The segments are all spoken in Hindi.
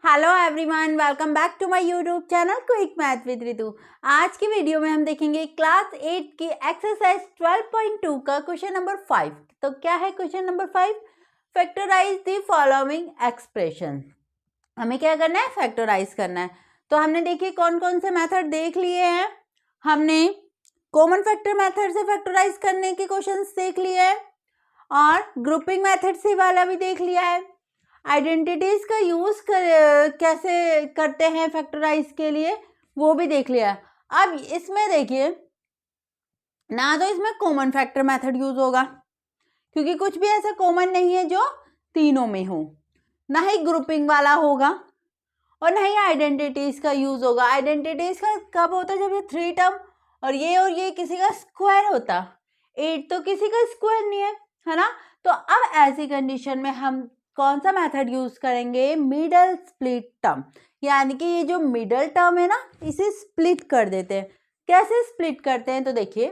Hello everyone, welcome back to my YouTube channel quick math with Ritu. आज की वीडियो में हम देखेंगे क्लास 8 की एक्सरसाइज 12.2 का क्वेश्चन नंबर 5। तो क्या है question number 5? Factorise the following expression. हमें क्या करना है? फैक्टराइज करना है। तो हमने देखिए कौन कौन से मेथड देख लिए हैं। हमने कॉमन फैक्टर मेथड से फैक्टराइज करने के क्वेश्चन देख लिए हैं और ग्रुपिंग मेथड से वाला भी देख लिया है। आइडेंटिटीज का यूज कैसे करते हैं फैक्टराइज के लिए वो भी देख लिया। अब इसमें देखिए ना तो इसमें कॉमन फैक्टर मेथड यूज होगा क्योंकि कुछ भी ऐसा कॉमन नहीं है जो तीनों में हो, ना ही ग्रुपिंग वाला होगा और ना ही आइडेंटिटीज का यूज होगा। आइडेंटिटीज का कब होता है? जब ये 3 टर्म और ये किसी का स्क्वायर होता। 8 तो किसी का स्क्वायर नहीं है ना। तो अब ऐसी कंडीशन में हम कौन सा मेथड यूज करेंगे? Middle split term. यानी कि ये जो मिडल टर्म है ना, इसे स्प्लिट कर देते हैं। कैसे स्प्लिट करते हैं? तो देखिए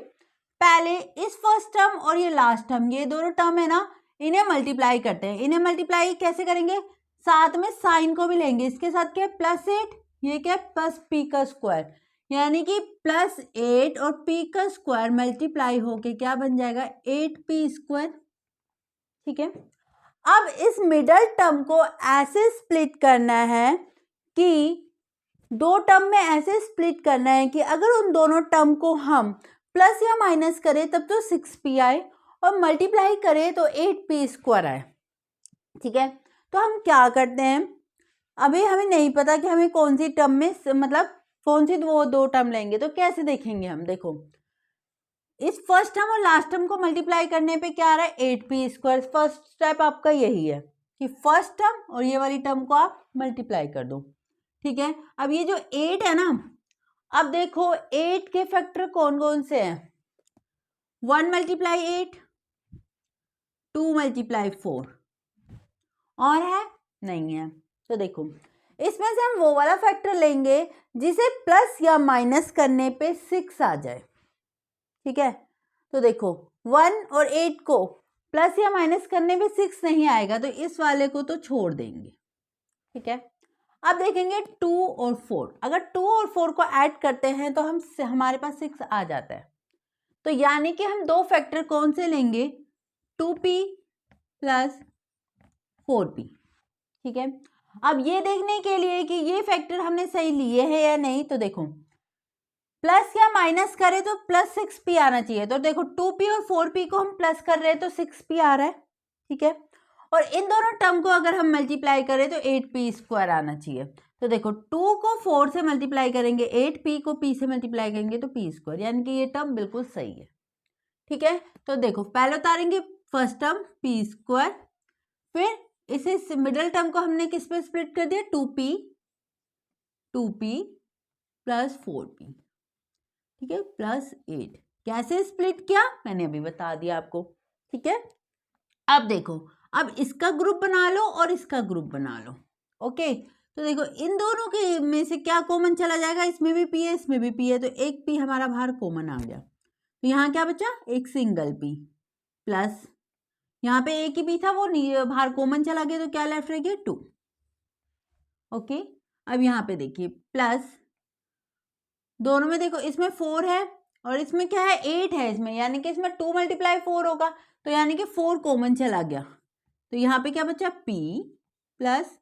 पहले इस फर्स्ट टर्म और ये लास्ट टर्म, ये दोनों टर्म है ना, इन्हें मल्टीप्लाई करते हैं। इन्हें मल्टीप्लाई कैसे करेंगे? साथ में साइन को भी लेंगे। इसके साथ क्या है? +8, ये क्या है? प्लस पी का स्क्वायर, यानी कि +8 और पी का स्क्वायर मल्टीप्लाई होके क्या बन जाएगा? 8p²। ठीक है। अब इस मिडल टर्म को ऐसे स्प्लिट करना है कि दो टर्म में ऐसे स्प्लिट करना है कि अगर उन दोनों टर्म को हम प्लस या माइनस करें तब तो 6p आए और मल्टीप्लाई करें तो 8p² आए। ठीक है। तो हम क्या करते हैं, अभी हमें नहीं पता कि हमें कौन सी टर्म में मतलब कौन सी वो दो टर्म लेंगे। तो कैसे देखेंगे हम? देखो इस फर्स्ट टर्म और लास्ट टर्म को मल्टीप्लाई करने पे क्या आ रहा है? 8p²। फर्स्ट स्टेप आपका यही है कि फर्स्ट टर्म और ये वाली टर्म को आप मल्टीप्लाई कर दो। ठीक है। अब ये जो 8 है ना, अब देखो 8 के फैक्टर कौन कौन से हैं? 1 × 8, 2 × 4 और है? नहीं है। तो देखो इसमें से हम वो वाला फैक्टर लेंगे जिसे प्लस या माइनस करने पे 6 आ जाए। ठीक है। तो देखो 1 और 8 को प्लस या माइनस करने पे 6 नहीं आएगा, तो इस वाले को तो छोड़ देंगे। ठीक है। अब देखेंगे 2 और 4। अगर 2 और 4 को ऐड करते हैं तो हमारे पास 6 आ जाता है। तो यानी कि हम दो फैक्टर कौन से लेंगे? 2p + 4p। ठीक है। अब ये देखने के लिए कि ये फैक्टर हमने सही लिए हैं या नहीं, तो देखो प्लस या माइनस करें तो +6p आना चाहिए। तो देखो 2p और 4p को हम प्लस कर रहे हैं तो 6p आ रहा है। ठीक है। और इन दोनों टर्म को अगर हम मल्टीप्लाई करें तो 8p² आना चाहिए। तो देखो 2 को 4 से मल्टीप्लाई करेंगे 8p को p से मल्टीप्लाई करेंगे तो p², यानी कि ये टर्म बिल्कुल सही है। ठीक है। तो देखो पहले उतारेंगे फर्स्ट टर्म p², फिर इसे मिडल टर्म को हमने किस पे स्प्लिट कर दिया? 2p + 4p। ठीक है, +8। कैसे स्प्लिट किया मैंने अभी बता दिया आपको। ठीक है। अब देखो अब इसका ग्रुप बना लो और इसका ग्रुप बना लो। ओके। तो देखो इन दोनों के में से क्या कॉमन चला जाएगा? इसमें भी p है, इसमें भी p है, तो एक p हमारा बाहर कॉमन आ गया। तो यहाँ क्या बचा? एक सिंगल p प्लस यहाँ पे एक ही p था, वो बाहर कॉमन चला गया, तो क्या लेफ्ट रह गया? 2। ओके। अब यहाँ पे देखिए प्लस दोनों में देखो इसमें 4 है और इसमें क्या है? 8 है इसमें, यानी कि इसमें 2 × 4 होगा, तो यानी कि 4 कॉमन चला गया। तो यहाँ पे क्या बचा? p +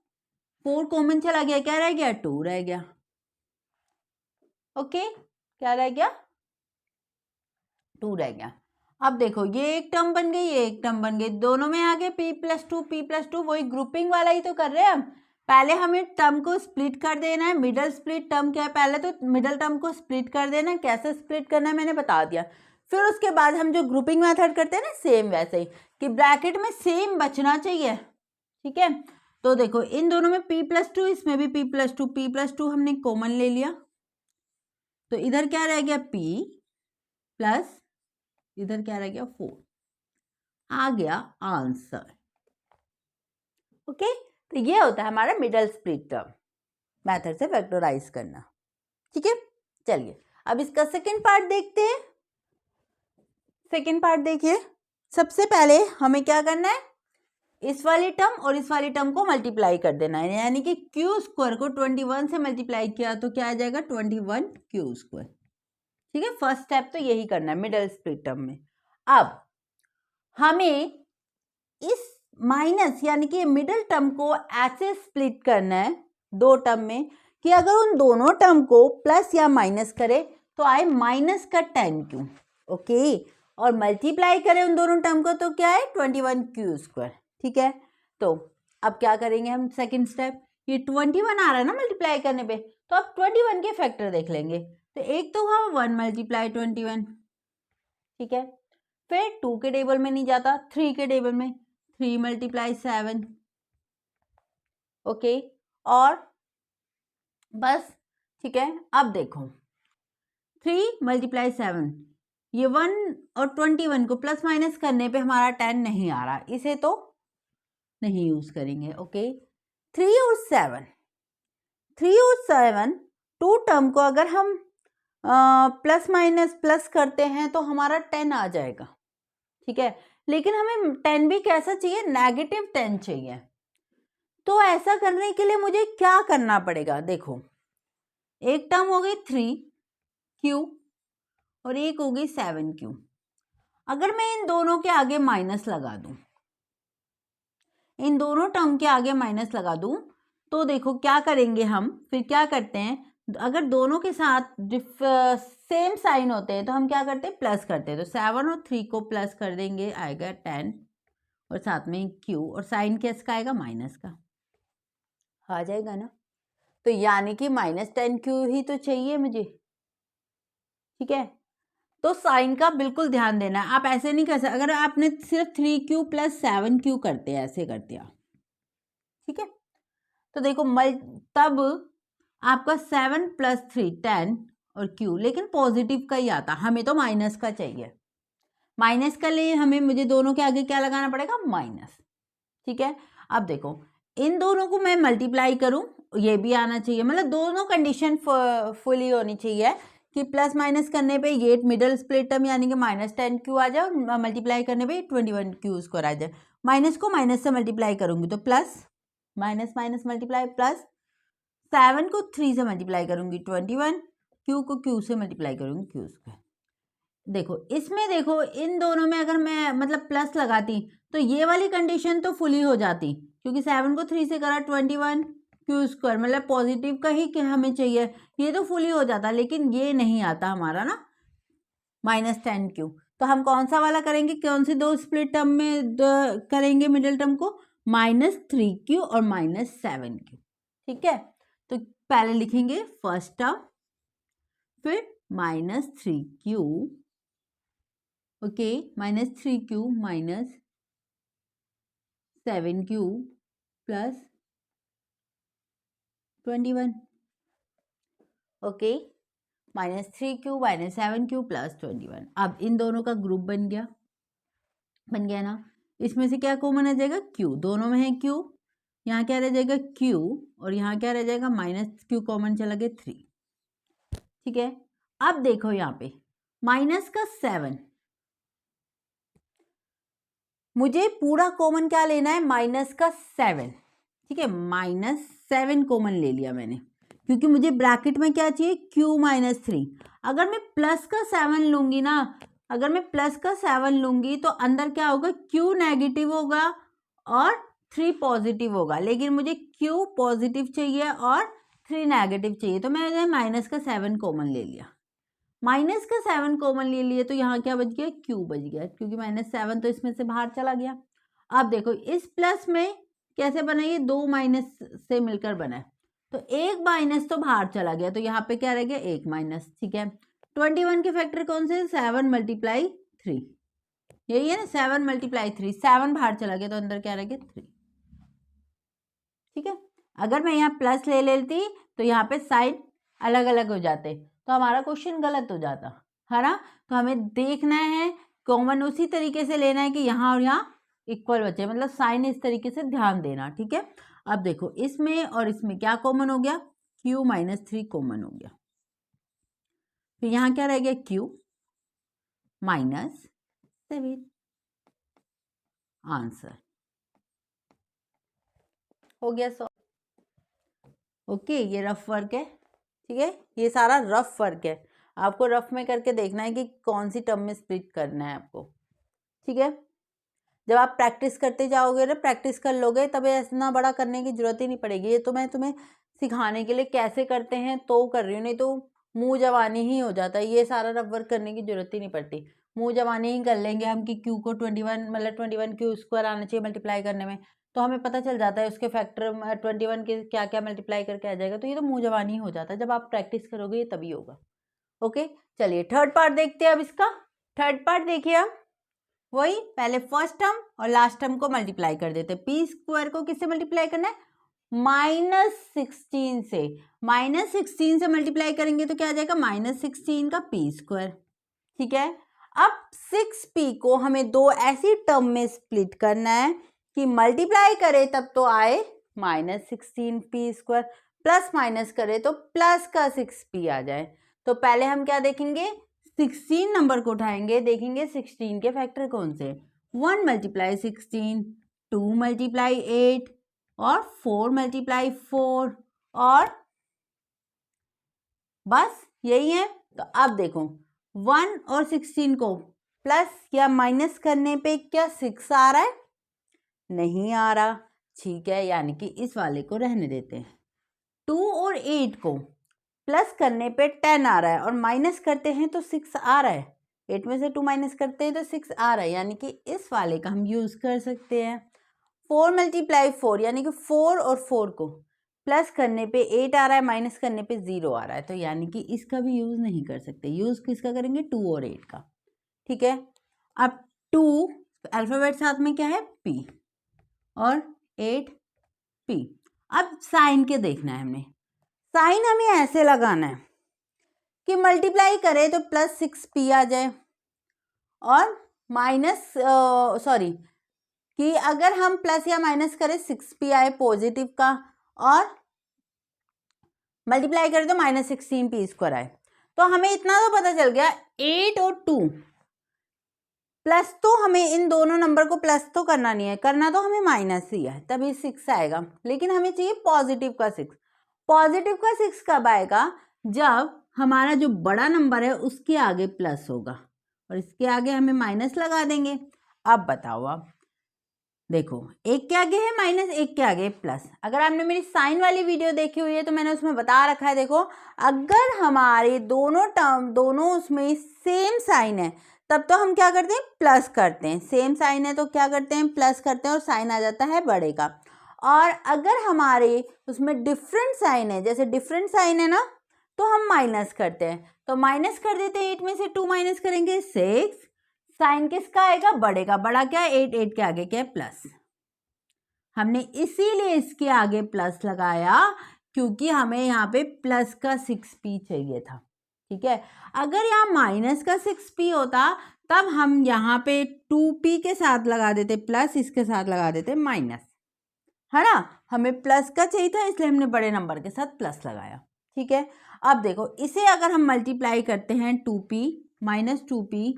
4 कॉमन चला गया, क्या रह गया? 2 रह गया। ओके। क्या रह गया? 2 रह गया। अब देखो ये एक टर्म बन गई, ये एक टर्म बन गई, दोनों में आ गए p + 2 वही ग्रुपिंग वाला ही तो कर रहे हैं हम। पहले हमें टर्म को स्प्लिट कर देना है। मिडल स्प्लिट टर्म क्या है? पहले तो मिडल टर्म को स्प्लिट कर देना है। कैसे स्प्लिट करना है मैंने बता दिया। फिर उसके बाद हम जो ग्रुपिंग मेथड करते हैं ना, सेम वैसे ही कि ब्रैकेट में सेम बचना चाहिए। ठीक है। तो देखो इन दोनों में p + 2, इसमें भी p + 2 हमने कॉमन ले लिया, तो इधर क्या रह गया? p प्लस इधर क्या रह गया? 4 आ गया आंसर। ओके। तो ये होता है हमारा मिडल स्प्लिट टर्म मेथड से फैक्टराइज करना। ठीक है। चलिए अब इसका सेकंड पार्ट देखते हैं। सेकंड पार्ट देखिए, सबसे पहले हमें क्या करना है? इस वाली टर्म और इस वाली टर्म को मल्टीप्लाई कर देना है, यानी कि क्यू स्क्वायर को 21 से मल्टीप्लाई किया तो क्या आ जाएगा 21 क्यू स्क्वायर। ठीक है, फर्स्ट स्टेप तो यही करना है मिडल स्प्लिट टर्म में। अब हमें इस माइनस यानी कि मिडिल टर्म को ऐसे स्प्लिट करना है दो टर्म में कि अगर उन दोनों टर्म को प्लस या माइनस करे तो आए माइनस का 10 क्यू। ओके, और मल्टीप्लाई करें उन दोनों टर्म को तो क्या है 21 क्यू स्क्वायर। ठीक है, तो अब क्या करेंगे हम सेकंड स्टेप, ये 21 आ रहा है ना मल्टीप्लाई करने पे, तो अब 21 के फैक्टर देख लेंगे। तो एक तो हुआ 1 मल्टीप्लाई 21, ठीक है, फिर 2 के टेबल में नहीं जाता, 3 के टेबल में 3 मल्टीप्लाई 7। ओके, और बस, ठीक है। अब देखो 3 मल्टीप्लाई 7, ये 1 और 21 को प्लस माइनस करने पे हमारा 10 नहीं आ रहा, इसे तो नहीं यूज करेंगे। ओके, 3 और 7 टू टर्म को अगर हम प्लस माइनस प्लस करते हैं तो हमारा 10 आ जाएगा। ठीक है, लेकिन हमें 10 भी कैसा चाहिए, नेगेटिव 10 चाहिए। तो ऐसा करने के लिए मुझे क्या करना पड़ेगा, देखो एक टर्म हो गई 3 क्यू और एक हो गई 7 क्यू। अगर मैं इन दोनों के आगे माइनस लगा दूं, इन दोनों टर्म के आगे माइनस लगा दूं, तो देखो क्या करेंगे हम, फिर क्या करते हैं, अगर दोनों के साथ सेम साइन होते हैं तो हम क्या करते हैं, प्लस करते हैं। तो 7 और 3 को प्लस कर देंगे, आएगा 10 और साथ में क्यू, और साइन किसका आएगा, माइनस का आ जाएगा ना। तो यानी कि -10 क्यू ही तो चाहिए मुझे। ठीक है, तो साइन का बिल्कुल ध्यान देना है, आप ऐसे नहीं कर सकते। अगर आपने सिर्फ 3 क्यू प्लस 7 क्यू करते हैं, ऐसे करते हैं, ठीक है, तो देखो तब आपका 7 प्लस 3 10 और क्यू, लेकिन पॉजिटिव का ही आता, हमें तो माइनस का चाहिए। माइनस का लिए हमें मुझे दोनों के आगे क्या लगाना पड़ेगा, माइनस। ठीक है, अब देखो इन दोनों को मैं मल्टीप्लाई करूं, ये भी आना चाहिए, मतलब दोनों कंडीशन फुली होनी चाहिए कि प्लस माइनस करने पे ये मिडल स्प्लिट टर्म यानी कि -10 क्यू आ जाए और मल्टीप्लाई करने पे 21 क्यू स्क्वायर आ जाए। माइनस को माइनस से मल्टीप्लाई करूंगी तो plus, minus minus multiply plus, 7 को 3 से मल्टीप्लाई करूंगी 21, क्यू को क्यू से मल्टीप्लाई करूंगी क्यू स्क्वायर। देखो इसमें देखो इन दोनों में अगर मैं मतलब प्लस लगाती तो ये वाली कंडीशन तो फुली हो जाती, क्योंकि 7 को 3 से करा 21 क्यू स्क्वायर, मतलब पॉजिटिव का ही हमें चाहिए, ये तो फुली हो जाता, लेकिन ये नहीं आता हमारा ना -10 क्यू। तो हम कौन सा वाला करेंगे, कौन से दो स्प्लिट टर्म में करेंगे मिडिल टर्म को, -3 क्यू और -7 क्यू। ठीक है, तो पहले लिखेंगे फर्स्ट टर्म, फिर -3 Q, okay, -3 Q -7 Q plus 21। Okay, -3 Q -7 Q plus 21। अब इन दोनों का ग्रुप बन गया ना। इसमें से क्या कॉमन आ जाएगा, क्यू, दोनों में है क्यू, यहाँ क्या रह जाएगा क्यू, और यहाँ क्या रह जाएगा -क्यू कॉमन चला गया 3। ठीक है, अब देखो यहाँ पे माइनस का 7, मुझे पूरा कॉमन क्या लेना है, -7। ठीक है, -7 कॉमन ले लिया मैंने, क्योंकि मुझे ब्रैकेट में क्या चाहिए, Q -3। अगर मैं प्लस का 7 लूंगी ना, अगर मैं प्लस का 7 लूंगी तो अंदर क्या होगा, Q नेगेटिव होगा और 3 पॉजिटिव होगा, लेकिन मुझे Q पॉजिटिव चाहिए और 3 नेगेटिव चाहिए, तो मैंने -7 कॉमन ले लिया। -7 कॉमन ले लिए तो यहाँ क्या बच गया, Q बच गया, क्योंकि -7 तो इसमें से बाहर चला गया। अब देखो इस प्लस में कैसे बना, ये 2 माइनस से मिलकर बना है, तो एक माइनस तो बाहर चला गया, तो यहाँ पे क्या रह गया, एक माइनस। ठीक है, 21 के फैक्टर कौन से, 7 मल्टीप्लाई 3, यही है ना, 7 मल्टीप्लाई 3, 7 बाहर चला गया तो अंदर क्या रह गया, 3। ठीक है, अगर मैं यहाँ प्लस ले लेती तो यहाँ पे साइन अलग अलग हो जाते, तो हमारा क्वेश्चन गलत हो जाता है ना। तो हमें देखना है कॉमन उसी तरीके से लेना है कि यहाँ और यहाँ इक्वल बचे, मतलब साइन इस तरीके से ध्यान देना। ठीक है, अब देखो इसमें और इसमें क्या कॉमन हो गया, Q -3 कॉमन हो गया, फिर यहाँ क्या रह गया, Q -7। आंसर हो गया ओके, ये रफ वर्क है, ठीक है, ये सारा रफ वर्क है, आपको रफ में करके देखना है कि कौन सी टर्म में स्प्लिट करना है आपको, ठीक है। जब आप प्रैक्टिस करते जाओगे ना, प्रैक्टिस कर लोगे, तब इतना बड़ा करने की जरूरत ही नहीं पड़ेगी। ये तो मैं तुम्हें सिखाने के लिए कैसे करते हैं तो कर रही हूँ, नहीं तो मुंह जवानी ही हो जाता है, ये सारा रफ वर्क करने की जरूरत ही नहीं पड़ती। मुंह जवानी ही कर लेंगे हम कि क्यू को 21 मतलब 21 क्यू स्क्वायर आना चाहिए मल्टीप्लाई करने में, तो हमें पता चल जाता है उसके फैक्टर 21 के क्या क्या मल्टीप्लाई करके आ जाएगा, तो ये तो मुंह जवानी ही हो जाता है। जब आप प्रैक्टिस करोगे ये तभी होगा। ओके, चलिए थर्ड पार्ट देखते हैं अब इसका। थर्ड पार्ट देखिए, अब वही पहले फर्स्ट टर्म और लास्ट टर्म को मल्टीप्लाई कर देते हैं। पी स्क्वायर को किससे मल्टीप्लाई करना है? -16 से। -16 से मल्टीप्लाई करेंगे तो क्या आ जाएगा? -16 का पी स्क्वायर, ठीक है। अब 6p को हमें दो ऐसी टर्म में स्प्लिट करना है कि मल्टीप्लाई करे तब तो आए -16p स्क्वायर, प्लस माइनस करे तो प्लस का 6p आ जाए। तो पहले हम क्या देखेंगे? 16 नंबर को उठाएंगे, देखेंगे 16 के फैक्टर कौन से। 1 × 16, 2 × 8 और 4 × 4 और बस यही है। तो अब देखो 1 और 16 को प्लस या माइनस करने पे क्या 6 आ रहा है? नहीं आ रहा, ठीक है, यानी कि इस वाले को रहने देते हैं। 2 और 8 को प्लस करने पे 10 आ रहा है और माइनस करते हैं तो 6 आ रहा है। 8 में से 2 माइनस करते हैं तो 6 आ रहा है, यानी कि इस वाले का हम यूज कर सकते हैं। 4 × 4 यानी कि 4 और 4 को प्लस करने पे 8 आ रहा है, माइनस करने पे 0 आ रहा है, तो यानी कि इसका भी यूज नहीं कर सकते। यूज किसका करेंगे? 2 और 8 का, ठीक है। अब 2 अल्फाबेट साथ में क्या है? P और 8p। अब साइन के देखना है हमने। साइन हमें ऐसे लगाना है कि मल्टीप्लाई करें तो +6p आ जाए और माइनस सॉरी कि अगर हम प्लस या माइनस करें 6p आए पॉजिटिव का और मल्टीप्लाई करें तो -16p स्क्वायर आए। तो हमें इतना तो पता चल गया 8 और 2 प्लस, तो हमें इन दोनों नंबर को प्लस तो करना नहीं है, करना तो हमें माइनस ही है, तभी 6 आएगा, लेकिन हमें चाहिए पॉजिटिव का 6। पॉजिटिव का 6 कब आएगा? जब हमारा जो बड़ा नंबर है उसके आगे प्लस होगा और इसके आगे हमें माइनस लगा देंगे। अब बताओ, आप देखो एक के आगे है माइनस, एक के आगे प्लस। अगर आपने मेरी साइन वाली वीडियो देखी हुई है तो मैंने उसमें बता रखा है, देखो अगर हमारे दोनों टर्म दोनों उसमें सेम साइन है तब तो हम क्या करते हैं? प्लस करते हैं। सेम साइन है तो क्या करते हैं? प्लस करते हैं और साइन आ जाता है बड़े का। और अगर हमारे उसमें डिफरेंट साइन है, जैसे डिफरेंट साइन है ना, तो हम माइनस करते हैं। तो माइनस कर देते हैं, 8 में से 2 माइनस करेंगे 6। साइन किसका आएगा? बड़े का। बड़ा क्या है? 8, 8 के आगे क्या है? प्लस। हमने इसीलिए इसके आगे प्लस लगाया क्योंकि हमें यहाँ पे प्लस का 6p चाहिए था, ठीक है। अगर यहाँ माइनस का 6p होता तब हम यहाँ पे 2p के साथ लगा देते प्लस, इसके साथ लगा देते माइनस, है ना। हमें प्लस का चाहिए था इसलिए हमने बड़े नंबर के साथ प्लस लगाया, ठीक है। अब देखो इसे अगर हम मल्टीप्लाई करते हैं 2p -2p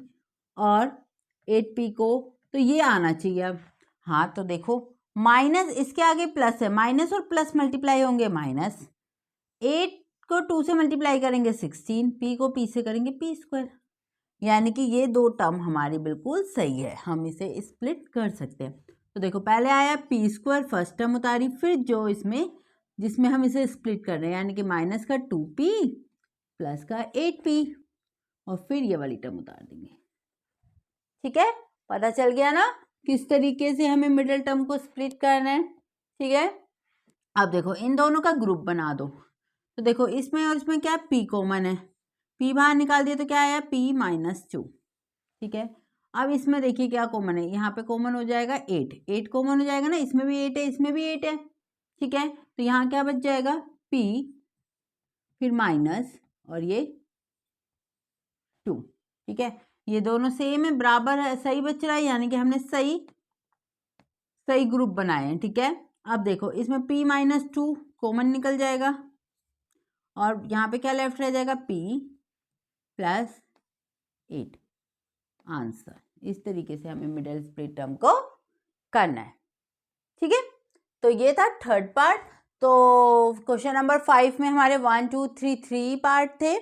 और 8p को, तो ये आना चाहिए अब। हाँ, तो देखो माइनस इसके आगे प्लस है, माइनस और प्लस मल्टीप्लाई होंगे माइनस। 8 को 2 से मल्टीप्लाई करेंगे 16, p को p से करेंगे p स्क्वायर, यानी कि ये दो टर्म हमारी बिल्कुल सही है, हम इसे स्प्लिट कर सकते हैं। तो देखो पहले आया p स्क्वायर, फर्स्ट टर्म उतारी, फिर जो इसमें जिसमें हम इसे स्प्लिट कर रहे हैं यानी कि माइनस का 2p प्लस का 8p और फिर ये वाली टर्म उतार देंगे, ठीक है। पता चल गया ना किस तरीके से हमें मिडिल टर्म को स्प्लिट करना है, ठीक है। अब देखो इन दोनों का ग्रुप बना दो। तो देखो इसमें और इसमें क्या है? p कॉमन है, p बाहर निकाल दिया तो क्या आया? p -2, ठीक है। अब इसमें देखिए क्या कॉमन है, यहाँ पे कॉमन हो जाएगा 8, 8 कॉमन हो जाएगा ना, इसमें भी 8 है इसमें भी 8 है, ठीक है। तो यहाँ क्या बच जाएगा? p फिर माइनस और ये 2, ठीक है। ये दोनों सेम है, बराबर है, सही बच रहा है, यानी कि हमने सही ग्रुप बनाए हैं, ठीक है। अब देखो इसमें p -2 कॉमन निकल जाएगा और यहाँ पे क्या लेफ्ट रह जाएगा? p + 8 answer. इस तरीके से हमें मिडिल स्प्लिट टर्म को करना है, ठीक है। तो ये था थर्ड पार्ट। तो क्वेश्चन नंबर 5 में हमारे 1 2 3 3 पार्ट थे,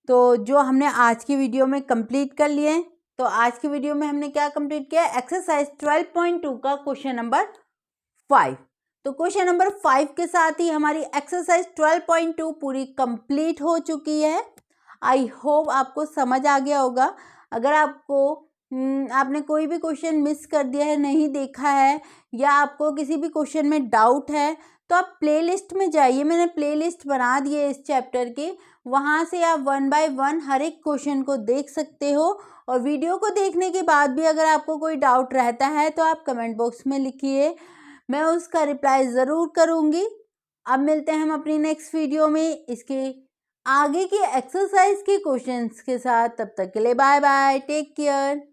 तो जो हमने आज की वीडियो में कंप्लीट कर लिए। तो आज की वीडियो में हमने क्या कंप्लीट किया, एक्सरसाइज 12.2 का क्वेश्चन नंबर 5। तो क्वेश्चन नंबर 5 के साथ ही हमारी एक्सरसाइज 12.2 पूरी कंप्लीट हो चुकी है। आई होप आपको समझ आ गया होगा। अगर आपने कोई भी क्वेश्चन मिस कर दिया है, नहीं देखा है, या आपको किसी भी क्वेश्चन में डाउट है, तो आप प्लेलिस्ट में जाइए। मैंने प्लेलिस्ट बना दी है इस चैप्टर की, वहाँ से आप 1 बाय 1 हर एक क्वेश्चन को देख सकते हो। और वीडियो को देखने के बाद भी अगर आपको कोई डाउट रहता है तो आप कमेंट बॉक्स में लिखिए, मैं उसका रिप्लाई ज़रूर करूँगी। अब मिलते हैं हम अपनी नेक्स्ट वीडियो में इसके आगे की एक्सरसाइज के क्वेश्चंस के साथ। तब तक के लिए बाय बाय, टेक केयर।